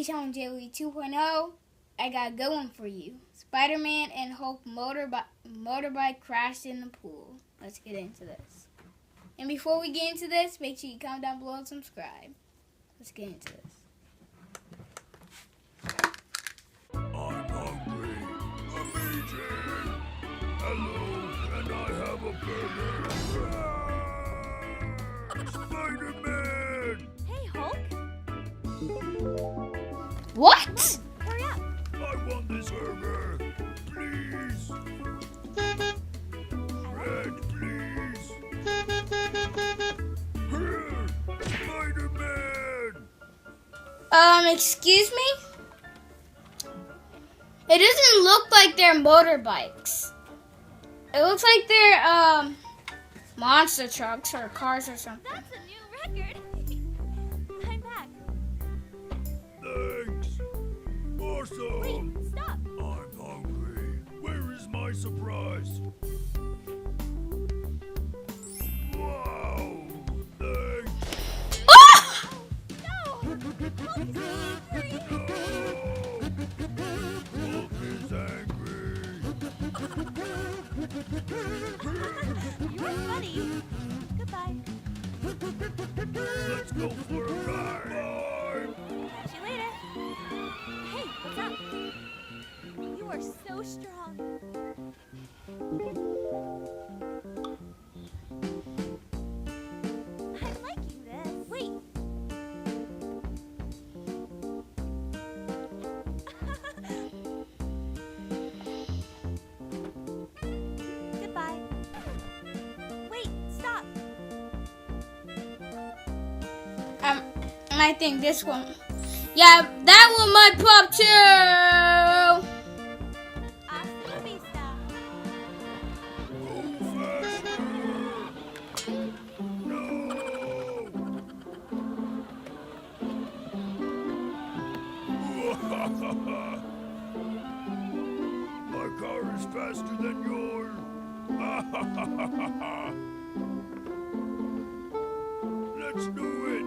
channel Jay-Boogie 2.0. I got a good one for you. Spiderman and Hulk motorbike crashed in the pool. Let's get into this. And before we get into this, make sure you comment down below and subscribe. Let's get into this. I'm hungry. Amazing. Hello, and I have a burger. Spiderman! Hey, Hulk. What? Hurry up. I want this burger. Please. Red, please. Here, Spiderman! Excuse me? It doesn't look like they're motorbikes. It looks like they're, monster trucks or cars or something. That's a new record. I'm back. Thanks. Awesome. Wait, stop. I'm hungry. Where is my surprise? Wow. Thanks. Ah! No! Hulk is angry. Hulk is angry. You're funny. Goodbye. Let's go for a ride. Bye. Catch you later. Hey, what's up? You are so strong. I'm liking this. Wait. Goodbye. Wait, stop. I think this one. Yeah, that one might pop too. Hasta la vista. Go faster. No. My car is faster than yours. Let's do it.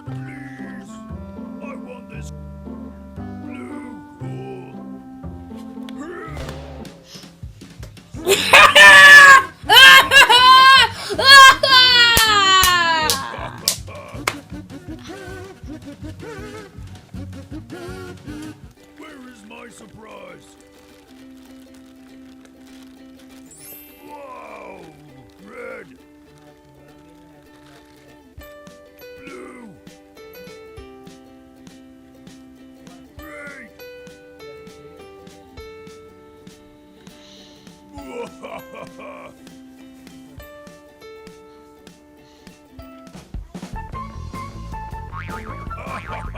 Please, I want this blue cool. Where is my surprise? Wow! Red! Blue! Great! I'm hungry.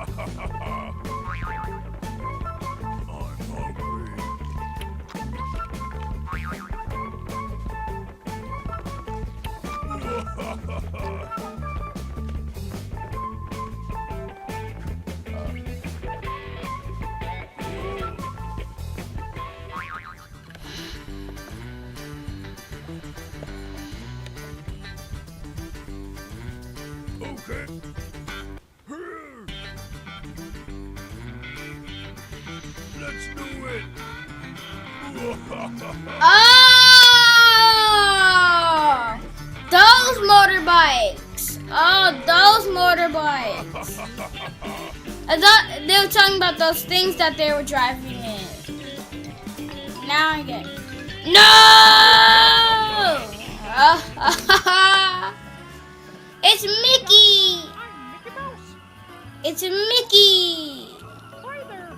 Okay. Here. Let's do it. Oh! Those motorbikes. Oh, those motorbikes. I thought they were talking about those things that they were driving in. Now I get it. No! It's Mickey! I'm Mickey Mouse. It's Mickey! Hi there.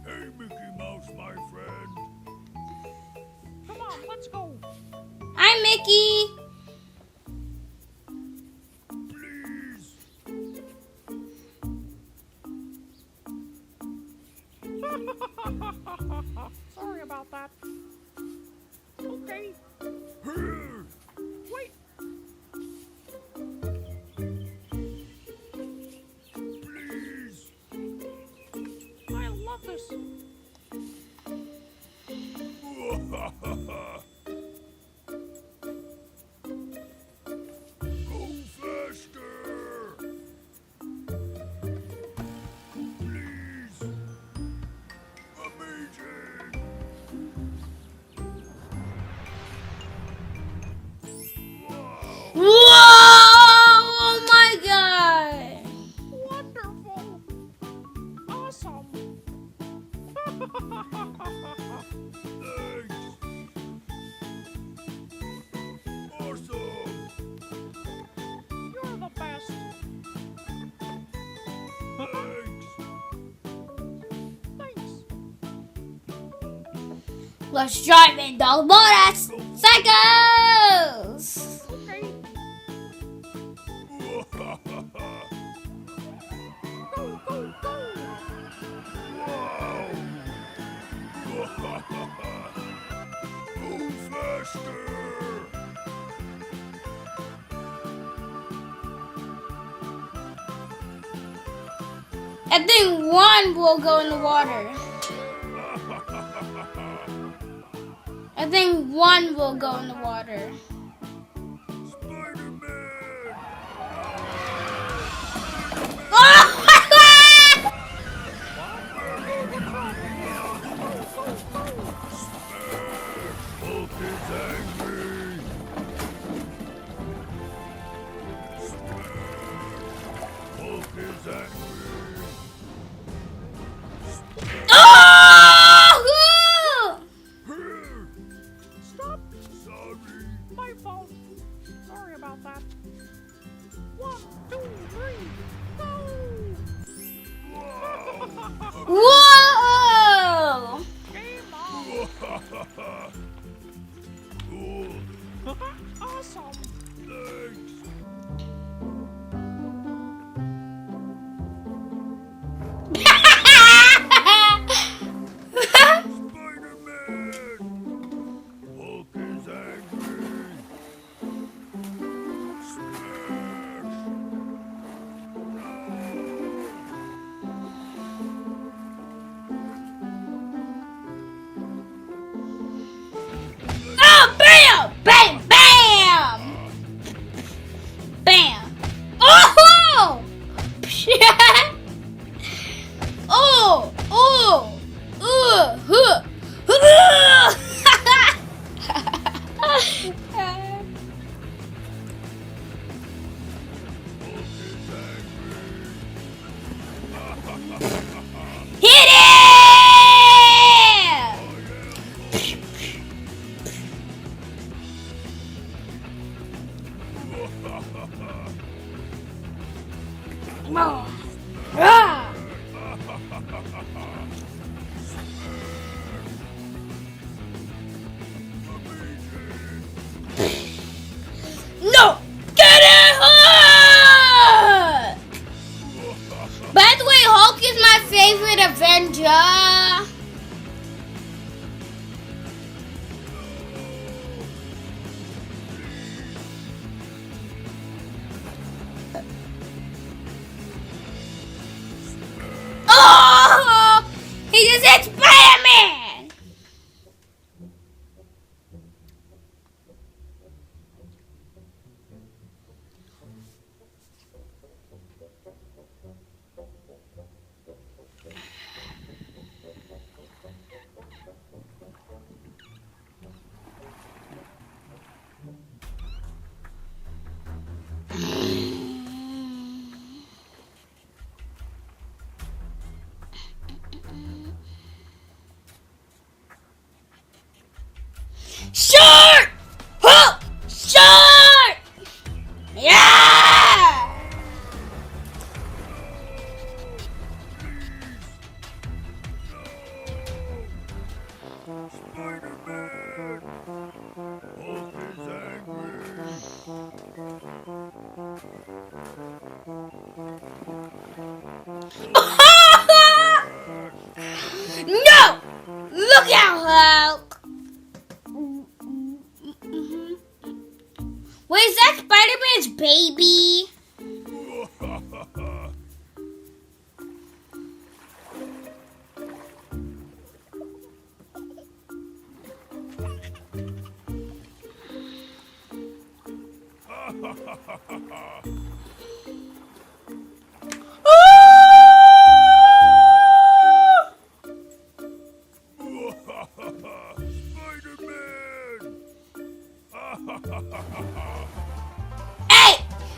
Hey, Mickey Mouse, my friend. Come on, let's go. Hi, Mickey! Please. Sorry about that. Okay. Here. Wait. Please. I love this. Let's drive in the motorcycles! Okay. Go, go, go. Wow! Go faster! I think one will go in the water. I think one will go in the water. Spiderman! Hulk is angry! Hulk is angry! Oh! Here! Stop. Sorry! My fault. Sorry about that. 1, 2, 3, go. Whoa! Game on. Cool! Awesome. Thanks! Spider-Man! Hulk is angry! Smash! Oh, bam! Bam! Bam! Bam! Oh! Oh! Oh! Huh! Hit it! Oh. Ah. No! Get it! By the way, Hulk is my favorite Avenger. Oh! He just hit Spider-Man! Short! Hulk! Short! Yeah! Spider-Man! Hulk is angry! No! Look out, Hulk! Wait, is that Spider-Man's baby? Hey!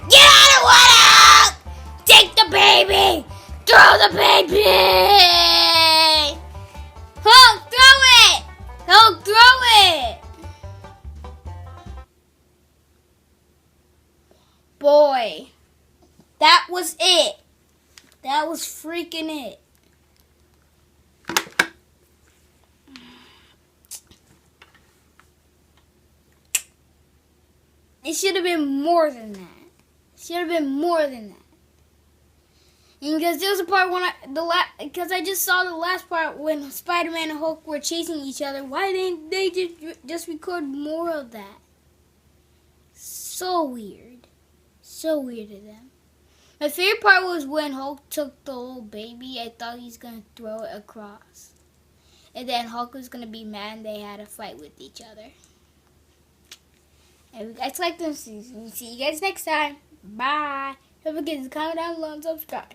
Get out of the water! Take the baby! Throw the baby! Hulk, throw it! Hulk, throw it! Boy, that was it. That was freaking it. It should have been more than that. Should have been more than that. And because there was a part when because I just saw the last part when Spider-Man and Hulk were chasing each other. Why didn't they just record more of that? So weird. So weird of them. My favorite part was when Hulk took the little baby. I thought he was going to throw it across. And then Hulk was going to be mad and they had a fight with each other. And if you guys like this season, see you guys next time. Bye. Don't forget to comment down below and subscribe.